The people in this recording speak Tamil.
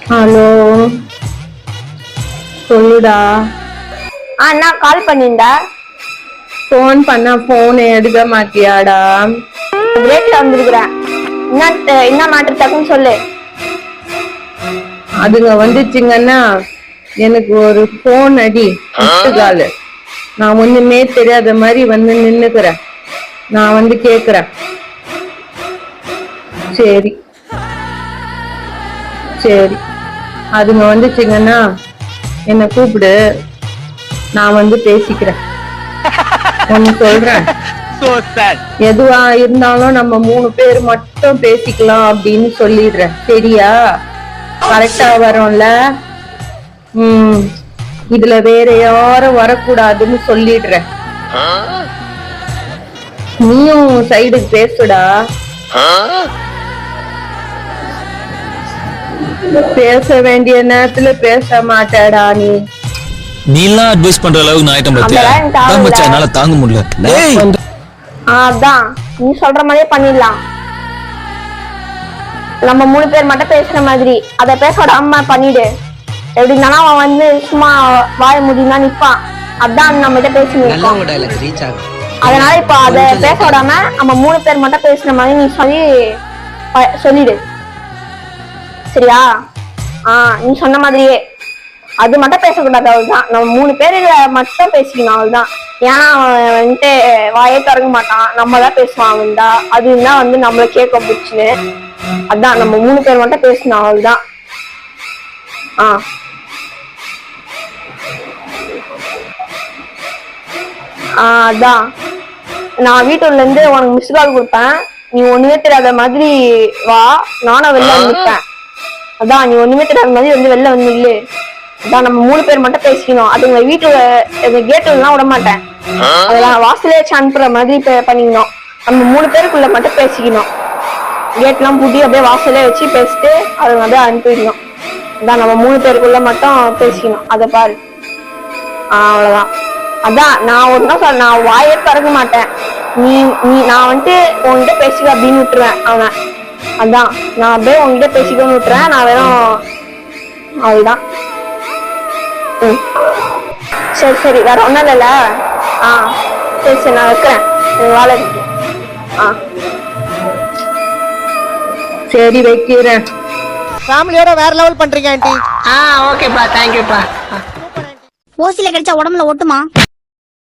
ஹலோ, சொல்லுடா. அண்ணா கால் பண்ணிருந்தா. போன் பண்ண போன் எடுக்க மாட்டியாடா? பிரேக்ல வந்திருக்கிறேன். என்ன மாற்று டக்குன்னு சொல்லு. அதுங்க வந்துச்சுங்கன்னா எனக்கு ஒரு போன் அடி காலு. நான் ஒண்ணுமே தெரியாத மாதிரி வந்து நின்னுக்கிறேன். நான் வந்து கேக்குறேன். சரி சரி, அதுங்க வந்துச்சுங்கன்னா என்ன கூப்பிடு, நான் வந்து பேசிக்கிறேன். ஒன்னு சொல்றேன், எதுவா இருந்தாலும் நம்ம 3 பேர் மட்டும் பேசிக்கலாம் அப்படின்னு சொல்லிடுறேன். சரியா? கரெக்டா வரும்ல? இதுல வேற யாரும் வரக்கூடாதுன்னு சொல்லிடுறேன். நீயும் சைடுக்கு பேசுடா. பேச வேண்டிய நேரத்துல பேச மாட்டேடா நீ. நீலாம் அட்வைஸ் பண்ற அளவுக்கு நான் ஐட்டம் பத்தியா தான் மச்சான், என்னால தாங்க முடியல. அதான் நீ சொல்ற மாதிரியே பண்ணிடலாம். நம்ம 3 பேர் மட்டும் பேசுற மாதிரி அத பேச விடாம பண்ணிடு. எப்படி இருந்தாலும் அவன் வந்து சும்மா வாய முடியும்னா நிப்பான். அதான் நம்ம கிட்ட பேசிருக்கோம். அதனால இப்ப அத பேச விடாம நம்ம 3 பேர் மட்டும் பேசுற மாதிரி நீ சொல்லிடு. சரியா? நீ சொன்ன மாதிரியே அது மட்டும் பேசக்கூடாது. அவள்தான் நம்ம 3 பேர் மட்டும் பேசிக்கணும். அவள்தான். ஏன்னா அவன் வந்துட்டு வாயே திறக்க மாட்டான், நம்ம தான் பேசுவான் அவன்தா. அதுதான் வந்து நம்மள கேட்க போச்சுன்னு. அதான் நம்ம 3 பேர் மட்டும் பேசணும். அவள்தான். அதான் நான் வீட்டுல இருந்து உனக்கு மிஸ் கால் கொடுப்பேன். நீ ஒண்ணுமே தெரியாத மாதிரி வா, நானும் வெளில வந்துருப்பேன். அதான் நீ ஒண்ணுமே தெரியாத மாதிரி வந்து வெளில வந்து இல்லு. அதான் நம்ம 3 பேர் மட்டும் பேசிக்கணும். அதுங்க வீட்டுல கேட்டுலாம் விட மாட்டேன். அதெல்லாம் வாசலே வச்சு அனுப்புற மாதிரி பண்ணிக்கணும். நம்ம 3 பேருக்குள்ள மட்டும் பேசிக்கணும். கேட் எல்லாம் பூட்டி அப்படியே வாசலே வச்சு பேசிட்டு அதுங்க அப்படியே அனுப்பிடணும். அதான் நம்ம 3 பேருக்குள்ள மட்டும் பேசிக்கணும். அதை பாரு. அவ்வளவுதான். அதான் நான் ஒன்னும் சொல்ல, நான் வாயே திறக்க மாட்டேன். நான் வந்துட்டு உன்கிட்ட பேசிக்க அப்படின்னு விட்டுருவேன் அவனை. அதான் நான் அப்படியே உங்ககிட்ட பேசிக்கணும்னு விட்டுறேன். நான் வெறும் அவ்வளவுதான். சரி சரி, வேற ஒண்ணும் இல்லைல்ல? சரி சரி, நான் வைக்கிறேன். வேலை இருக்கு. சரி, வைக்கிறேன். ஃபேமிலியோட வேற லெவல் பண்றீங்க ஆண்டி. ஓகேப்பா, தேங்க்யூப்பா. ஓசில கிடைச்சா உடம்புல ஒட்டுமா?